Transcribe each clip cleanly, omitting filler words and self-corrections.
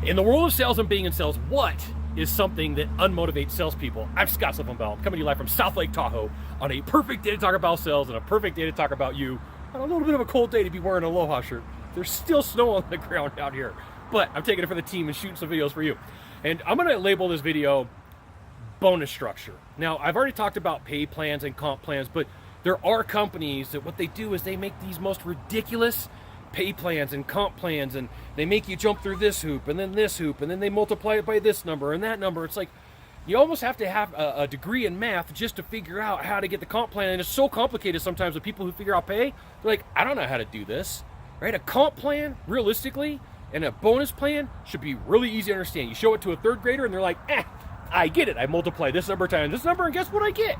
In the world of sales and being in sales, what is something that unmotivates salespeople? I'm Sylvan Bell, coming to you live from South Lake Tahoe on a perfect day to talk about sales and a perfect day to talk about you on a little bit of a cold day to be wearing an Aloha shirt. There's still snow on the ground out here, but I'm taking it for the team and shooting some videos for you. And I'm going to label this video bonus structure. Now, I've already talked about pay plans and comp plans, but there are companies that what they do is they make these most ridiculous pay plans and comp plans, and they make you jump through this hoop and then this hoop, and then they multiply it by this number and that number. It's like you almost have to have a degree in math just to figure out how to get the comp plan, and it's so complicated sometimes with people who figure out pay. They're like, I don't know how to do this, right? A comp plan, realistically, and a bonus plan should be really easy to understand. You show it to a third grader and they're like, I get it. I multiply this number times this number, and guess what I get?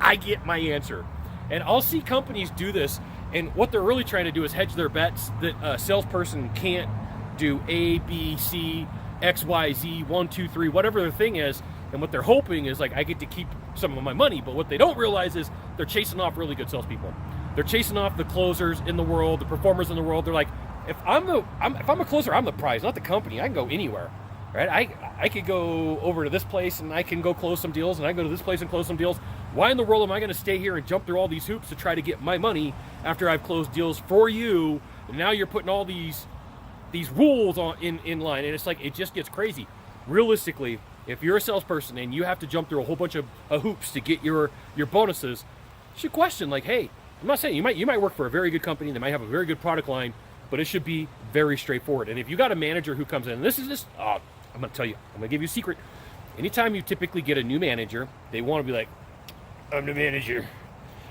I get my answer. And I'll see companies do this, and what they're really trying to do is hedge their bets that a salesperson can't do A, B, C, X, Y, Z, 1, 2, 3, whatever their thing is. And what they're hoping is, like, I get to keep some of my money. But what they don't realize is they're chasing off really good salespeople. They're chasing off the closers in the world, the performers in the world. They're like, if I'm a closer, I'm the prize, not the company. I can go anywhere, right? I could go over to this place and I can go close some deals, and I can go to this place and close some deals. Why in the world am I going to stay here and jump through all these hoops to try to get my money after I've closed deals for you? And now you're putting all these rules in line, and it's like, it just gets crazy. Realistically, if you're a salesperson and you have to jump through a whole bunch of hoops to get your bonuses, you should question, like, hey, I'm not saying you might work for a very good company, they might have a very good product line, but it should be very straightforward. And if you got a manager who comes in, and this is just, I'm going to tell you, I'm going to give you a secret. Anytime you typically get a new manager, they want to be like, I'm the manager,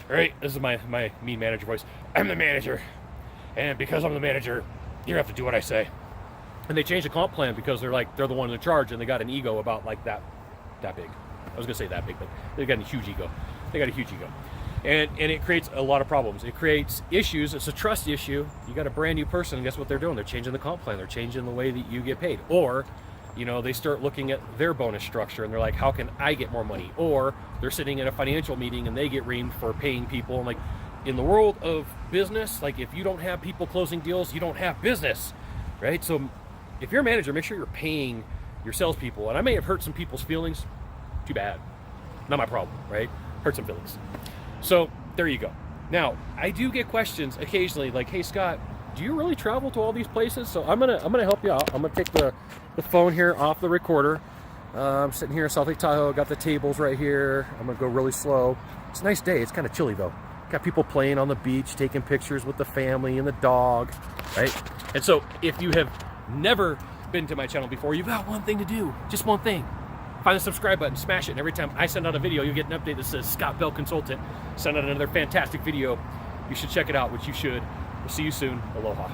right? This is my mean manager voice. I'm the manager, and because I'm the manager, you have to do what I say. And they change the comp plan because they're the one in charge, and they got an ego about like that big. I was gonna say that big, but they got a huge ego. And it creates a lot of problems. It creates issues. It's a trust issue. You got a brand new person, and guess what they're doing? They're changing the comp plan. They're changing the way that you get paid. Or, they start looking at their bonus structure, and they're like, how can I get more money? Or they're sitting in a financial meeting and they get reamed for paying people. And like, in the world of business, like, if you don't have people closing deals, you don't have business, right? So if you're a manager, make sure you're paying your salespeople. And I may have hurt some people's feelings. Too bad. Not my problem, right? Hurt some feelings. So there you go. Now, I do get questions occasionally like, hey, Scott, do you really travel to all these places? So I'm gonna help you out. I'm gonna take the phone here off the recorder. I'm sitting here in South Lake Tahoe. Got the tables right here. I'm gonna go really slow. It's a nice day. It's kind of chilly though. Got people playing on the beach, taking pictures with the family and the dog, right? And so if you have never been to my channel before, you've got one thing to do. Just one thing. Find the subscribe button, smash it, and every time I send out a video, you'll get an update that says Scott Bell Consultant. Send out another fantastic video. You should check it out, which you should. We'll see you soon. Aloha.